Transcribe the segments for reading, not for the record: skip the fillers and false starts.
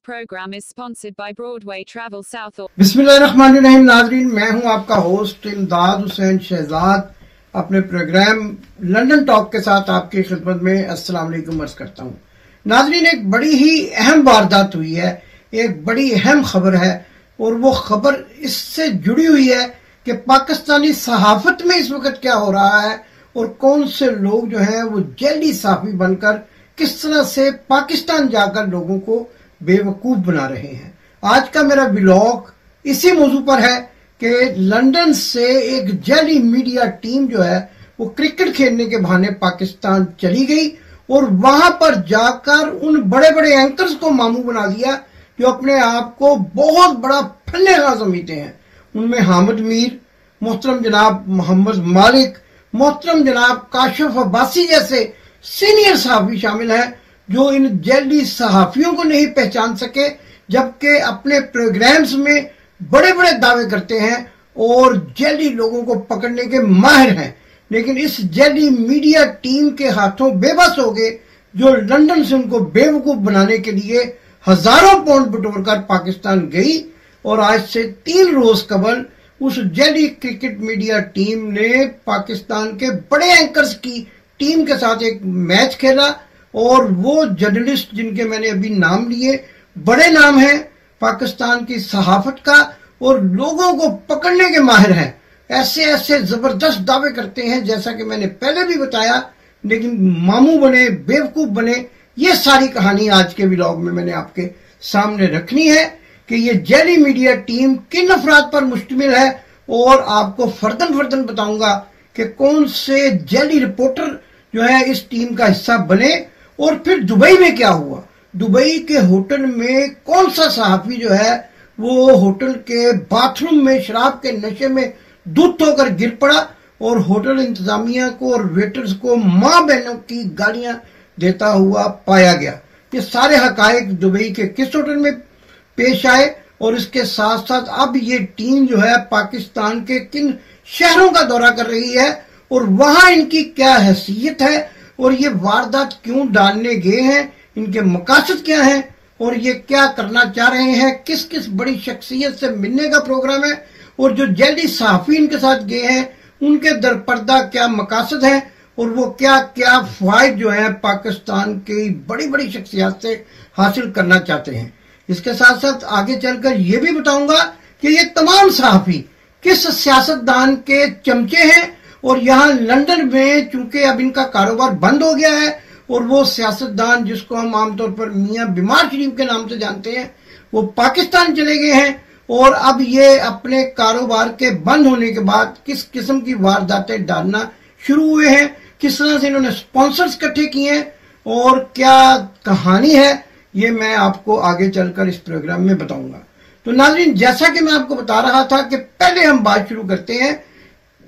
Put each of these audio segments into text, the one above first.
program is sponsored by Broadway Travel South. बिस्मिल्लाहिर्रहमानिर्रहीम। नाजरीन, मैं हूं आपका होस्ट इमदाद हुसैन शहजाद, अपने प्रोग्राम लंदन टॉक के साथ आपकी खिदमत में अस्सलाम वालेकुम अर्ज करता हूं। नाजरीन, एक बड़ी ही अहम वारदात हुई है, एक बड़ी अहम खबर है और वो खबर इससे जुड़ी हुई है कि पाकिस्तानी सहाफत में इस वक्त क्या हो रहा है और कौन से लोग जो हैं वो जेली सहाफी बनकर किस तरह से पाकिस्तान जाकर लोगों को बेवकूफ बना रहे हैं। आज का मेरा ब्लॉग इसी मौजू पर है कि लंदन से एक जेली मीडिया टीम जो है वो क्रिकेट खेलने के बहाने पाकिस्तान चली गई और वहां पर जाकर उन बड़े बड़े एंकर्स को मामू बना दिया जो अपने आप को बहुत बड़ा फल्लेगा समझते हैं। उनमें हामिद मीर, मोहतरम जनाब मोहम्मद मालिक, मोहतरम जनाब काशिफ अब्बासी जैसे सीनियर सहाफी शामिल हैं जो इन जेली सहाफियों को नहीं पहचान सके, जबकि अपने प्रोग्राम्स में बड़े बड़े दावे करते हैं और जेली लोगों को पकड़ने के माहिर हैं। लेकिन इस जेली मीडिया टीम के हाथों बेबस हो गए जो लंदन से उनको बेवकूफ बनाने के लिए हजारों पाउंड बटोर कर पाकिस्तान गई और आज से 3 रोज कबल उस जेली क्रिकेट मीडिया टीम ने पाकिस्तान के बड़े एंकर्स की टीम के साथ एक मैच खेला और वो जर्नलिस्ट जिनके मैंने अभी नाम लिए, बड़े नाम हैं पाकिस्तान की सहाफत का और लोगों को पकड़ने के माहिर हैं, ऐसे ऐसे जबरदस्त दावे करते हैं जैसा कि मैंने पहले भी बताया, लेकिन मामू बने, बेवकूफ बने। ये सारी कहानी आज के व्लॉग में मैंने आपके सामने रखनी है कि ये जेली मीडिया टीम किन अफराद पर मुश्तमिल है और आपको फर्दन फर्दन बताऊंगा कि कौन से जेली रिपोर्टर जो है इस टीम का हिस्सा बने और फिर दुबई में क्या हुआ। दुबई के होटल में कौन सा सहाफी जो है वो होटल के बाथरूम में शराब के नशे में धुत होकर गिर पड़ा और होटल इंतजामिया को और वेटर्स को मां बहनों की गालियां देता हुआ पाया गया। ये सारे हकायक दुबई के किस होटल में पेश आए और इसके साथ साथ अब ये टीम जो है पाकिस्तान के किन शहरों का दौरा कर रही है और वहां इनकी क्या हैसियत है और ये वारदात क्यों डालने गए हैं, इनके मकासद क्या हैं और ये क्या करना चाह रहे हैं, किस किस बड़ी शख्सियत से मिलने का प्रोग्राम है और जो जेली सहाफी इनके साथ गए हैं उनके दरपर्दा क्या मकासद हैं और वो क्या क्या फायदे जो है पाकिस्तान की बड़ी बड़ी शख्सियत से हासिल करना चाहते हैं। इसके साथ साथ आगे चलकर ये भी बताऊंगा कि ये तमाम सहाफी किस सियासतदान के चमचे हैं और यहाँ लंदन में चूंकि अब इनका कारोबार बंद हो गया है और वो सियासतदान जिसको हम आमतौर पर मियां बीमार शरीफ के नाम से जानते हैं वो पाकिस्तान चले गए हैं और अब ये अपने कारोबार के बंद होने के बाद किस किस्म की वारदातें डालना शुरू हुए हैं, किस तरह से इन्होंने स्पॉन्सर्स इकट्ठे किए हैं और क्या कहानी है, ये मैं आपको आगे चलकर इस प्रोग्राम में बताऊंगा। तो नाज़रीन, जैसा कि मैं आपको बता रहा था कि पहले हम बात शुरू करते हैं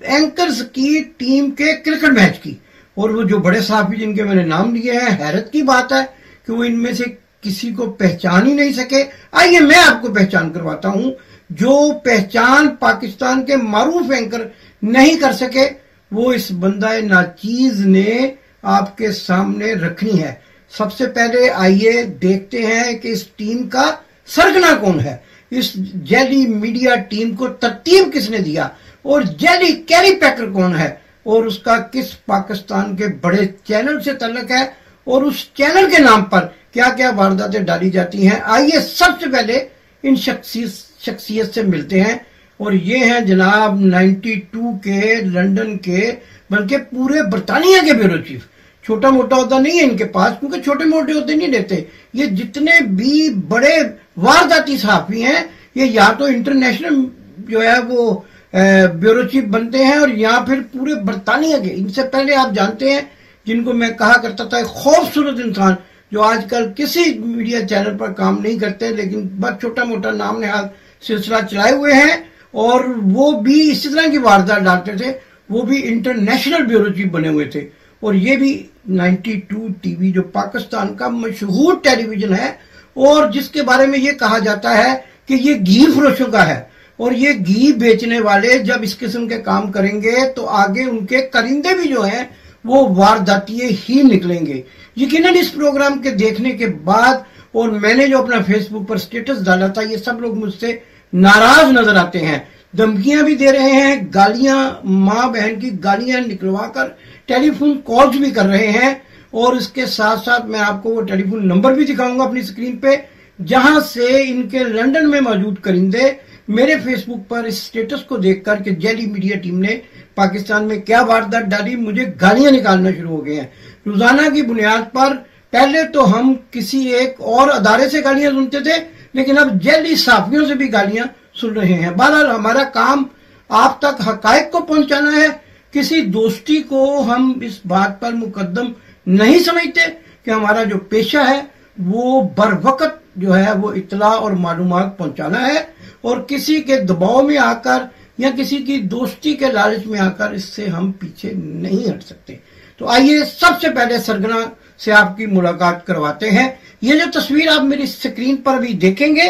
एंकर्स की टीम के क्रिकेट मैच की और वो जो बड़े सहाफी जिनके मैंने नाम लिए हैं, हैरत की बात है कि वो इनमें से किसी को पहचान ही नहीं सके। आइए मैं आपको पहचान करवाता हूं जो पहचान पाकिस्तान के मारूफ एंकर नहीं कर सके, वो इस बंदा नाचीज ने आपके सामने रखनी है। सबसे पहले आइए देखते हैं कि इस टीम का सरगना कौन है, इस जेली मीडिया टीम को तरतीब किसने दिया और जेली कैरी पैकर कौन है और उसका किस पाकिस्तान के बड़े चैनल से ताल्लुक है और उस चैनल के नाम पर क्या क्या वारदातें डाली जाती हैं। आइए सबसे पहले इन शख्सियत से मिलते हैं और ये हैं जनाब 92 के लंदन के, बल्कि पूरे बरतानिया के ब्यूरो चीफ। छोटा मोटा होता नहीं है इनके पास, क्योंकि छोटे मोटे होते नहीं लेते। ये जितने भी बड़े वारदाती सहाफी हैं ये या तो इंटरनेशनल जो है वो ब्यूरो चीफ बनते हैं और या फिर पूरे बरतानिया के। इनसे पहले आप जानते हैं जिनको मैं कहा करता था खूबसूरत इंसान जो आजकल किसी मीडिया चैनल पर काम नहीं करते लेकिन बस छोटा मोटा नाम नेहाल सिलसिला चलाए हुए हैं और वो भी इसी तरह की वारदात डालते थे, वो भी इंटरनेशनल ब्यूरो चीफ बने हुए थे। और ये भी 92 टीवी जो पाकिस्तान का मशहूर टेलीविजन है और जिसके बारे में ये कहा जाता है कि ये घी फरोशों का है और ये घी बेचने वाले जब इस किस्म के काम करेंगे तो आगे उनके करिंदे भी जो हैं वो वारदातिये ही निकलेंगे। यकीनन इस प्रोग्राम के देखने के बाद और मैंने जो अपना फेसबुक पर स्टेटस डाला था, ये सब लोग मुझसे नाराज नजर आते हैं, धमकियां भी दे रहे हैं, गालियां, माँ बहन की गालियां निकलवा कर टेलीफोन कॉल्स भी कर रहे हैं। और इसके साथ साथ मैं आपको वो टेलीफोन नंबर भी दिखाऊंगा अपनी स्क्रीन पे, जहां से इनके लंदन में मौजूद करिंदे मेरे फेसबुक पर इस स्टेटस को देखकर कि जेली मीडिया टीम ने पाकिस्तान में क्या वारदात डाली, मुझे गालियां निकालना शुरू हो गए हैं रोजाना की बुनियाद पर। पहले तो हम किसी एक और अदारे से गालियां सुनते थे, लेकिन अब जेली साफियों से भी गालियां सुन रहे हैं। बहरहाल हमारा काम आप तक हकायक को पहुंचाना है। किसी दोस्ती को हम इस बात पर मुकद्दम नहीं समझते कि हमारा जो पेशा है वो बर वक्त जो है वो इत्तला और मालूमात पहुंचाना है, और किसी के दबाव में आकर या किसी की दोस्ती के लालच में आकर इससे हम पीछे नहीं हट सकते। तो आइए सबसे पहले सरगना से आपकी मुलाकात करवाते हैं। ये जो तस्वीर आप मेरी स्क्रीन पर भी देखेंगे,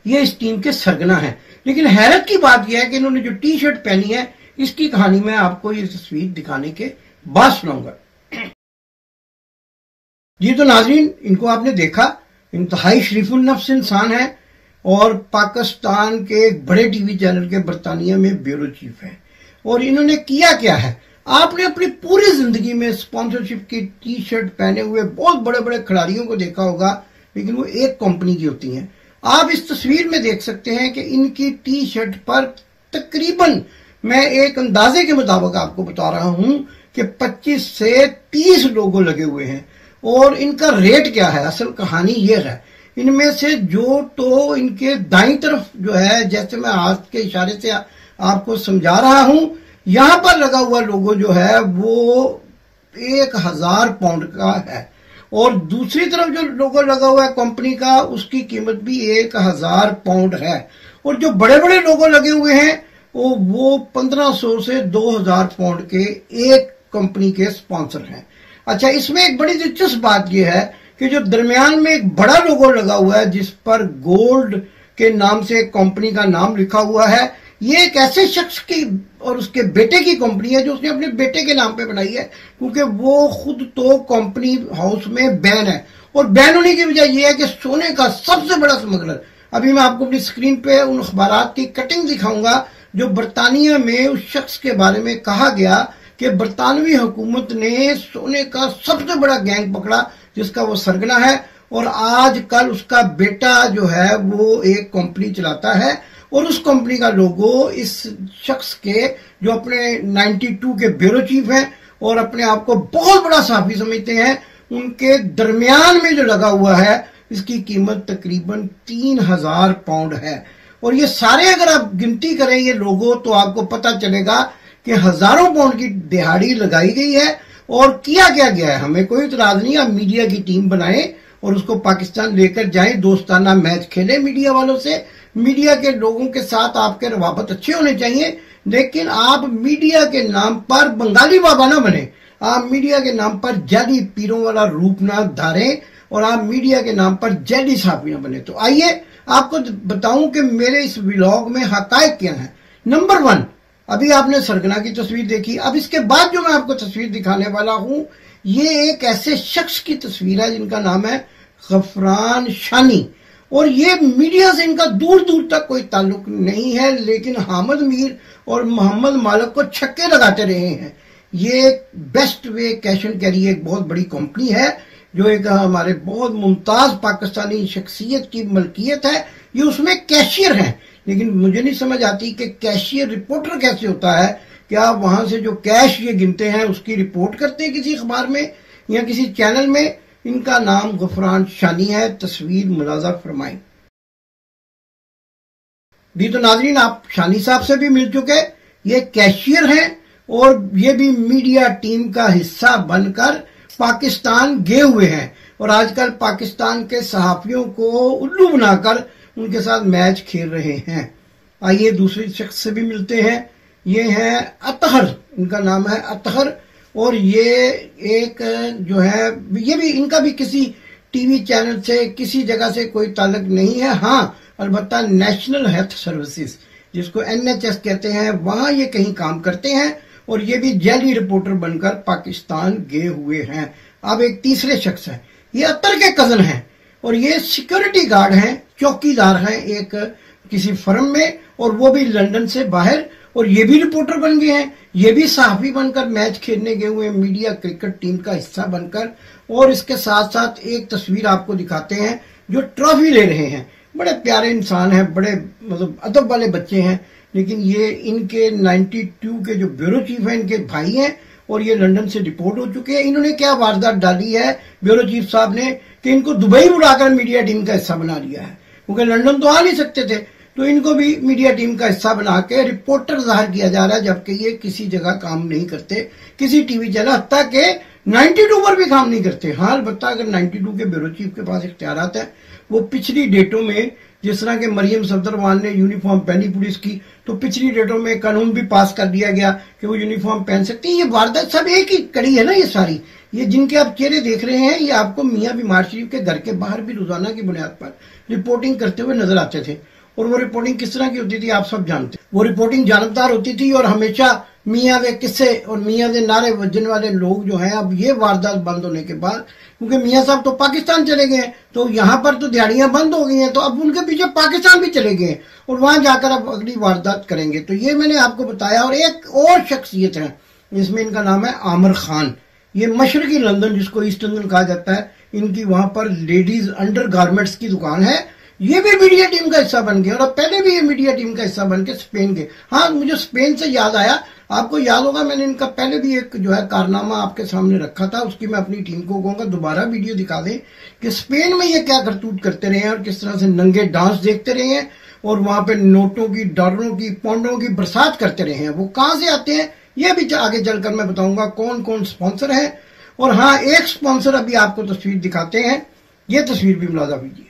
ये इस टीम के सरगना है। लेकिन हैरत की बात यह है कि इन्होंने जो टी शर्ट पहनी है, इसकी कहानी मैं आपको ये तस्वीर दिखाने के बाद सुनाऊंगा। जी तो नाजरीन, इनको आपने देखा, इंतहाई शरीफुल नफ्स इंसान है और पाकिस्तान के एक बड़े टीवी चैनल के बरतानिया में ब्यूरो चीफ है। और इन्होंने किया क्या है, आपने अपनी पूरी जिंदगी में स्पॉन्सरशिप की टी शर्ट पहने हुए बहुत बड़े बड़े खिलाड़ियों को देखा होगा, लेकिन वो एक कंपनी की होती हैं। आप इस तस्वीर में देख सकते हैं कि इनकी टी शर्ट पर तकरीबन, मैं एक अंदाजे के मुताबिक आपको बता रहा हूं कि 25 से 30 लोगो लगे हुए हैं। और इनका रेट क्या है, असल कहानी ये है, इनमें से जो तो इनके दाईं तरफ जो है, जैसे मैं हाथ के इशारे से आपको समझा रहा हूं, यहां पर लगा हुआ लोगो जो है वो 1000 पाउंड का है, और दूसरी तरफ जो लोगो लगा हुआ है कंपनी का, उसकी कीमत भी 1000 पाउंड है। और जो बड़े बड़े लोगो लगे हुए हैं वो 1500 से 2000 पाउंड के एक कंपनी के स्पॉन्सर हैं। अच्छा, इसमें एक बड़ी दिलचस्प बात यह है कि जो दरमियान में एक बड़ा लोगो लगा हुआ है जिस पर गोल्ड के नाम से एक कंपनी का नाम लिखा हुआ है, ये एक ऐसे शख्स की और उसके बेटे की कंपनी है जो उसने अपने बेटे के नाम पे बनाई है, क्योंकि वो खुद तो कंपनी हाउस में बैन है। और बैन होने की वजह यह है कि सोने का सबसे बड़ा स्मगलर, अभी मैं आपको अपनी स्क्रीन पे उन अखबारात की कटिंग दिखाऊंगा जो बरतानिया में उस शख्स के बारे में कहा गया कि बरतानवी हुकूमत ने सोने का सबसे बड़ा गैंग पकड़ा जिसका वो सरगना है, और आज कल उसका बेटा जो है वो एक कंपनी चलाता है, और उस कंपनी का लोगो इस शख्स के जो अपने 92 के ब्यूरो चीफ हैं और अपने आप को बहुत बड़ा साफी समझते हैं, उनके दरमियान में जो लगा हुआ है, इसकी कीमत तकरीबन 3000 पाउंड है। और ये सारे अगर आप गिनती करें ये लोगो, तो आपको पता चलेगा कि हजारों पाउंड की दिहाड़ी लगाई गई है। और किया क्या गया है, हमें कोई इतराज नहीं, आप मीडिया की टीम बनाएं और उसको पाकिस्तान लेकर जाएं, दोस्ताना मैच खेलें मीडिया वालों से, मीडिया के लोगों के साथ आपके रवाबत अच्छे होने चाहिए, लेकिन आप मीडिया के नाम पर बंगाली बाबा ना बने, आप मीडिया के नाम पर जाली पीरों वाला रूप ना धारें, और आप मीडिया के नाम पर जाली साफी ना बने। तो आइए आपको बताऊं कि मेरे इस व्लॉग में हकायक क्या है। नंबर 1, अभी आपने सरगना की तस्वीर देखी, अब इसके बाद जो मैं आपको तस्वीर दिखाने वाला हूं, ये एक ऐसे शख्स की तस्वीर है जिनका नाम है गफरान शानी, और ये मीडिया से इनका दूर दूर तक कोई ताल्लुक नहीं है, लेकिन हामिद मीर और मोहम्मद मालिक को छक्के लगाते रहे हैं। ये best way cash and carry एक बहुत बड़ी कंपनी है जो एक हमारे बहुत मुमताज पाकिस्तानी शख्सियत की मलकियत है, ये उसमें कैशियर हैं। लेकिन मुझे नहीं समझ आती कि कैशियर रिपोर्टर कैसे होता है, क्या वहां से जो कैश ये गिनते हैं उसकी रिपोर्ट करते हैं किसी अखबार में या किसी चैनल में। इनका नाम गफरान शानी है, तस्वीर मुलाजा फरमाएं। भी तो नाजरीन, आप शानी साहब से भी मिल चुके, ये कैशियर हैं और ये भी मीडिया टीम का हिस्सा बनकर पाकिस्तान गए हुए हैं, और आजकल पाकिस्तान के सहाफियों को उल्लू बनाकर उनके साथ मैच खेल रहे हैं। आइए दूसरे शख्स से भी मिलते हैं, ये है अतहर, इनका नाम है अतहर, और ये एक जो है, ये भी इनका भी किसी टीवी चैनल से किसी जगह से कोई ताल्लुक नहीं है। हाँ, अलबत्ता नेशनल हेल्थ सर्विसेज जिसको NHS कहते हैं, वहां ये कहीं काम करते हैं, और ये भी जेली रिपोर्टर बनकर पाकिस्तान गए हुए हैं। अब एक तीसरे शख्स है, ये अतर के कजन हैं, और ये सिक्योरिटी गार्ड हैं, चौकीदार हैं एक किसी फर्म में, और वो भी लंदन से बाहर, और ये भी रिपोर्टर बन गए हैं, ये भी सहाफी बनकर मैच खेलने गए हुए मीडिया क्रिकेट टीम का हिस्सा बनकर। और इसके साथ साथ एक तस्वीर आपको दिखाते हैं जो ट्रॉफी ले रहे हैं। बड़े प्यारे इंसान हैं, बड़े मतलब अदब वाले बच्चे हैं, लेकिन ये इनके 92 के जो ब्यूरो चीफ हैं इनके भाई हैं, और ये लंदन से डिपोर्ट हो चुके हैं। इन्होंने क्या वारदात डाली है ब्यूरो चीफ साहब ने कि इनको दुबई बुलाकर मीडिया टीम का हिस्सा बना लिया है, क्योंकि लंदन तो आ नहीं सकते थे, तो इनको भी मीडिया टीम का हिस्सा बना के रिपोर्टर जाहिर किया जा रहा है, जबकि ये किसी जगह काम नहीं करते, किसी टीवी चैनल, हत्ता के 92 पर भी काम नहीं करते। हाँ, अलबत्ता अगर 92 के ब्यूरो चीफ के पास इख्तियारात है, वो पिछली डेटों में जिस तरह के मरियम सफदरवान ने यूनिफॉर्म पहनी पुलिस की, तो पिछली डेटों में कानून भी पास कर दिया गया कि वो यूनिफॉर्म पहन सकती है। ये वारदात सब एक ही कड़ी है ना, ये सारी, ये जिनके आप चेहरे देख रहे हैं, ये आपको मियां बीमार शरीफ के घर के बाहर भी रोजाना की बुनियाद पर रिपोर्टिंग करते हुए नजर आते थे। और वो रिपोर्टिंग किस तरह की होती थी आप सब जानते, वो रिपोर्टिंग जानबदार होती थी, और हमेशा मियां के किस्से और मियां के नारे वजन वाले लोग जो हैं, अब ये वारदात बंद होने के बाद, क्योंकि मियां साहब तो पाकिस्तान चले गए हैं, तो यहाँ पर तो दिहाड़ियां बंद हो गई हैं, तो अब उनके पीछे पाकिस्तान भी चले गए और वहां जाकर अब अगली वारदात करेंगे। तो ये मैंने आपको बताया। और एक और शख्सियत है, इसमें इनका नाम है आमिर खान। ये मशरकी लंदन, जिसको ईस्ट लंदन कहा जाता है, इनकी वहां पर लेडीज अंडर गारमेंट्स की दुकान है। ये भी मीडिया टीम का हिस्सा बन गए, और अब पहले भी ये मीडिया टीम का हिस्सा बन के स्पेन के। हाँ, मुझे स्पेन से याद आया, आपको याद होगा मैंने इनका पहले भी एक जो है कारनामा आपके सामने रखा था, उसकी मैं अपनी टीम को कहूंगा दोबारा वीडियो दिखा दें कि स्पेन में ये क्या करतूत करते रहे हैं और किस तरह से नंगे डांस देखते रहे हैं, और वहां पे नोटों की, डॉलरों की, पाउंडों की बरसात करते रहे हैं। वो कहां से आते हैं ये भी आगे चलकर मैं बताऊंगा कौन कौन स्पॉन्सर है। और हाँ, एक स्पॉन्सर अभी आपको तस्वीर दिखाते हैं, ये तस्वीर भी मुलाजा कीजिए।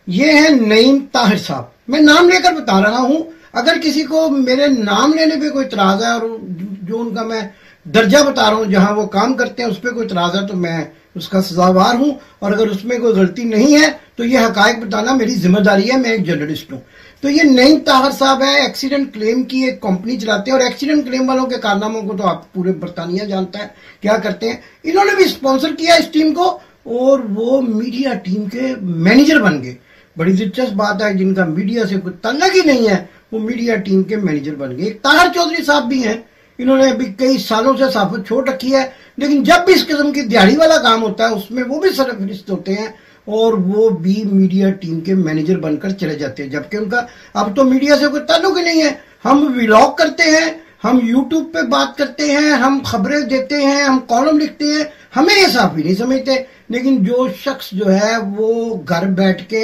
ये है नईम ताहिर साहब। मैं नाम लेकर बता रहा हूं, अगर किसी को मेरे नाम लेने पे कोई इतराज है और जो उनका मैं दर्जा बता रहा हूं जहां वो काम करते हैं उस पर कोई इतराज है, तो मैं उसका सजावार हूं, और अगर उसमें कोई गलती नहीं है तो ये हकायक बताना मेरी जिम्मेदारी है, मैं एक जर्नलिस्ट हूं। तो ये नईम ताहिर साहब है, एक्सीडेंट क्लेम की एक कंपनी चलाते हैं, और एक्सीडेंट क्लेम वालों के कारनामों को तो आप पूरे बरतानिया जानता है क्या करते हैं। इन्होंने भी स्पॉन्सर किया इस टीम को, और वो मीडिया टीम के मैनेजर बन गए। बड़ी दिलचस्प बात है, जिनका मीडिया से कोई ताल्लुक ही नहीं है वो मीडिया टीम के मैनेजर बन गए। एक ताहिर चौधरी साहब भी हैं, इन्होंने अभी कई सालों से सहाफत छोड़ रखी है, लेकिन जब भी इस किस्म की दिहाड़ी वाला काम होता है उसमें वो भी सरफहरिस्त होते हैं, और वो भी मीडिया टीम के मैनेजर बनकर चले जाते हैं, जबकि उनका अब तो मीडिया से कोई ताल्लुक ही नहीं है। हम व्लॉग करते हैं, हम यूट्यूब पे बात करते हैं, हम खबरें देते हैं, हम कॉलम लिखते हैं, हमें ये साफ ही नहीं समझते। लेकिन जो शख्स जो है वो घर बैठ के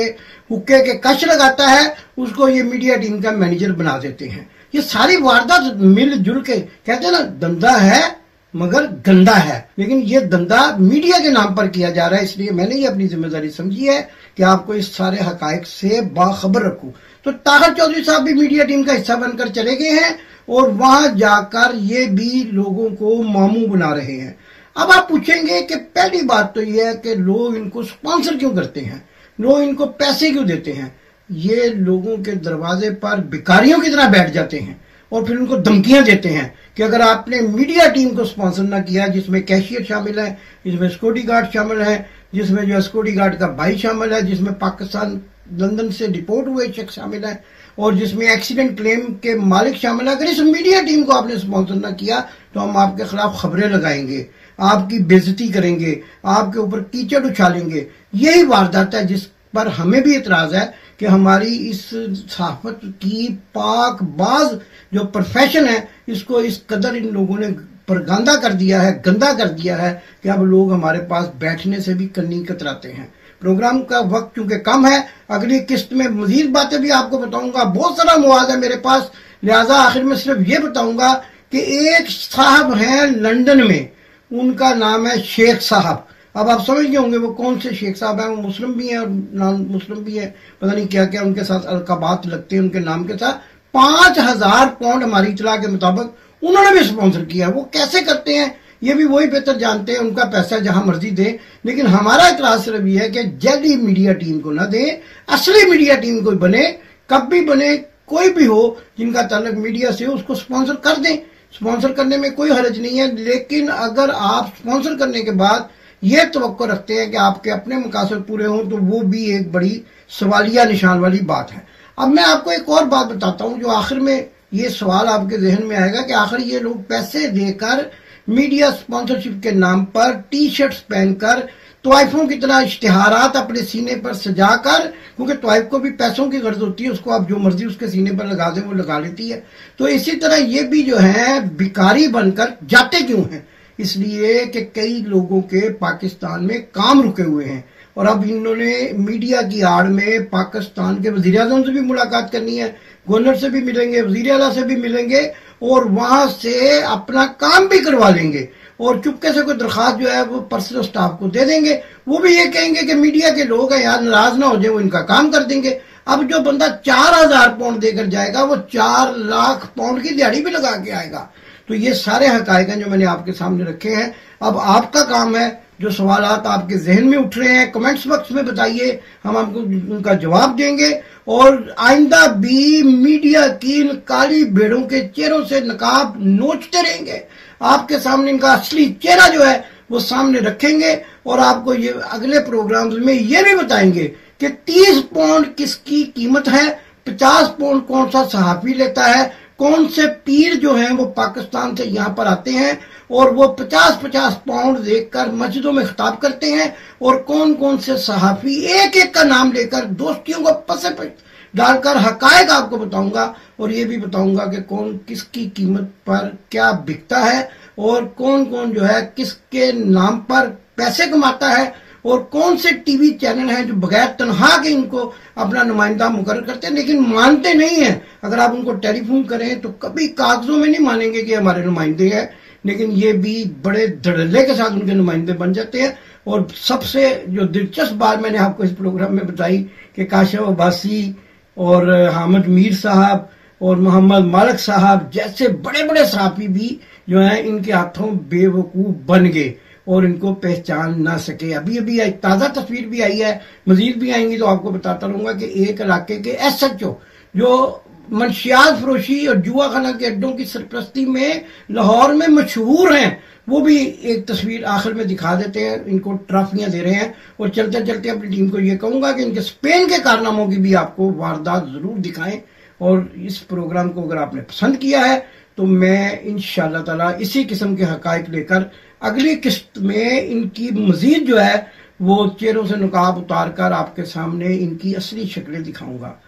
हुक्के के कश लगाता है, उसको ये मीडिया टीम का मैनेजर बना देते हैं। ये सारी वारदात मिलजुल के, कहते हैं ना, धंधा है मगर गंदा है, लेकिन ये धंधा मीडिया के नाम पर किया जा रहा है। इसलिए मैंने ये अपनी जिम्मेदारी समझी है कि आपको इस सारे हकायक से बाखबर रखूं। तो ताहिर चौधरी साहब भी मीडिया टीम का हिस्सा बनकर चले गए हैं, और वहां जाकर ये भी लोगों को मामू बना रहे हैं। अब आप पूछेंगे कि पहली बात तो यह है कि लोग इनको स्पॉन्सर क्यों करते हैं, लोग इनको पैसे क्यों देते हैं। ये लोगों के दरवाजे पर भिखारियों की तरह बैठ जाते हैं और फिर उनको धमकियां देते हैं कि अगर आपने मीडिया टीम को स्पॉन्सर ना किया, जिसमें कैशियर शामिल है, जिसमें सिक्योरिटी गार्ड शामिल है, जिसमें जो सिक्योरिटी गार्ड का भाई शामिल है, जिसमें पाकिस्तान लंदन से डिपोर्ट हुए शख्स शामिल है, और जिसमें एक्सीडेंट क्लेम के मालिक शामिल है, अगर इस मीडिया टीम को आपने स्पॉन्सर ना किया तो हम आपके खिलाफ खबरें लगाएंगे, आपकी बेइज्जती करेंगे, आपके ऊपर कीचड़ उछालेंगे। यही वारदात है जिस पर हमें भी इतराज है कि हमारी इस सहाफत की पाकबाज जो प्रोफेशन है, इसको इस कदर इन लोगों ने परगांदा कर दिया है, गंदा कर दिया है कि अब लोग हमारे पास बैठने से भी कन्नी कतराते हैं। प्रोग्राम का वक्त चूंकि कम है, अगली किस्त में मजीद बातें भी आपको बताऊंगा, बहुत सारा मवाद है मेरे पास, लिहाजा आखिर में सिर्फ ये बताऊंगा कि एक साहब हैं लंदन में, उनका नाम है शेख साहब। अब आप समझ गए होंगे वो कौन से शेख साहब हैं, वो मुस्लिम भी हैं और नॉन मुस्लिम भी है, पता नहीं क्या क्या उनके साथ अलकाबात लगते हैं उनके नाम के साथ। 5000 पाउंड हमारी इतला के मुताबिक उन्होंने भी स्पॉन्सर किया। वो कैसे करते हैं ये भी वही बेहतर जानते हैं, उनका पैसा जहां मर्जी दे, लेकिन हमारा इतराज सिर्फ ये है कि जल्दी मीडिया टीम को ना दें, असली मीडिया टीम कोई बने, कब भी बने, कोई भी हो जिनका ताल्लुक मीडिया से हो, उसको स्पॉन्सर कर दें। स्पॉन्सर करने में कोई हर्ज नहीं है, लेकिन अगर आप स्पॉन्सर करने के बाद ये तवक्को रखते हैं कि आपके अपने मकासद पूरे हों, तो वो भी एक बड़ी सवालिया निशान वाली बात है। अब मैं आपको एक और बात बताता हूं, जो आखिर में ये सवाल आपके जहन में आएगा कि आखिर ये लोग पैसे देकर मीडिया स्पॉन्सरशिप के नाम पर टी शर्ट्स पहनकर तवाइफों की तरह इश्तिहारात अपने सीने पर सजाकर, क्योंकि तवाइफ को भी पैसों की गर्ज होती है, उसको आप जो मर्जी उसके सीने पर लगा दें वो लगा लेती है, तो इसी तरह ये भी जो है भिखारी बनकर जाते क्यों हैं? इसलिए कि कई लोगों के पाकिस्तान में काम रुके हुए हैं और अब इन्होंने मीडिया की आड़ में पाकिस्तान के वजीर आजम से भी मुलाकात करनी है, गवर्नर से भी मिलेंगे, वजीर आला से भी मिलेंगे और वहां से अपना काम भी करवा लेंगे और चुपके से कोई दरखास्त जो है वो पर्सनल स्टाफ को दे देंगे। वो भी ये कहेंगे कि मीडिया के लोग हैं यार, नाराज ना हो जाए, वो इनका काम कर देंगे। अब जो बंदा 4000 पाउंड देकर जाएगा वो 4 लाख पाउंड की दिहाड़ी भी लगा के आएगा। तो ये सारे हकायक हैं जो मैंने आपके सामने रखे हैं। अब आपका काम है, जो सवालात आपके जहन में उठ रहे हैं कमेंट्स बॉक्स में बताइए, हम आपको उनका जवाब देंगे और आइंदा भी मीडिया की इन काली भेड़ों के चेहरों से नकाब नोचते रहेंगे। आपके सामने इनका असली चेहरा जो है वो सामने रखेंगे और आपको ये अगले प्रोग्राम्स में ये भी बताएंगे कि 30 पाउंड किसकी कीमत है, 50 पाउंड कौन सा सहाफी लेता है, कौन से पीर जो हैं वो पाकिस्तान से यहाँ पर आते हैं और वो 50-50 पाउंड देखकर मस्जिदों में खिताब करते हैं और कौन कौन से सहाफी एक एक का नाम लेकर दोस्तियों को पसे पे डालकर हकायक आपको बताऊंगा और ये भी बताऊंगा कि कौन किसकी कीमत पर क्या बिकता है और कौन कौन जो है किसके नाम पर पैसे कमाता है और कौन से टीवी चैनल हैं जो बगैर तनख्वाह के इनको अपना नुमाइंदा मुकर्रर करते हैं लेकिन मानते नहीं हैं। अगर आप उनको टेलीफोन करें तो कभी कागजों में नहीं मानेंगे कि हमारे नुमाइंदे हैं, लेकिन ये भी बड़े धड़ल्ले के साथ उनके नुमाइंदे बन जाते हैं। और सबसे जो दिलचस्प बात मैंने आपको इस प्रोग्राम में बताई कि काशिफ अब्बासी और हामिद मीर साहब और मोहम्मद मालिक साहब जैसे बड़े बड़े सहाफी भी जो हैं इनके हाथों बेवकूफ बन गए और इनको पहचान ना सके। अभी अभी एक ताज़ा तस्वीर भी आई है, मजीद भी आएंगी तो आपको बताता रहूंगा कि एक इलाके के SHO जो मंशियात फरोशी और जुआ खाना के अड्डों की सरपरस्ती में लाहौर में मशहूर हैं, वो भी एक तस्वीर आखिर में दिखा देते हैं। इनको ट्रॉफियां दे रहे हैं और चलते चलते अपनी टीम को ये कहूंगा कि इनके स्पेन के कारनामों की भी आपको वारदात जरूर दिखाएं। और इस प्रोग्राम को अगर आपने पसंद किया है तो मैं इंशाअल्लाह ताला इसी किस्म के हकायक लेकर अगली किस्त में इनकी मजीद जो है वो चेहरों से नकाब उतार कर आपके सामने इनकी असली शक्लें दिखाऊंगा।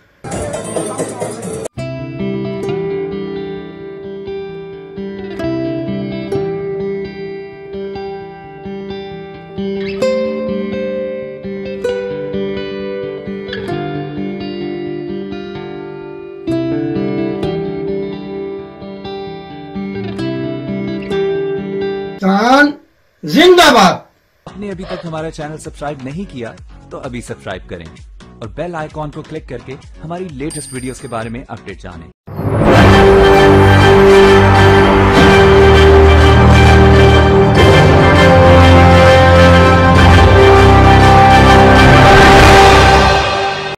जिंदाबाद। आपने अभी तक हमारा चैनल सब्सक्राइब नहीं किया तो अभी सब्सक्राइब करें और बेल आइकॉन को क्लिक करके हमारी लेटेस्ट वीडियोस के बारे में अपडेट जानें।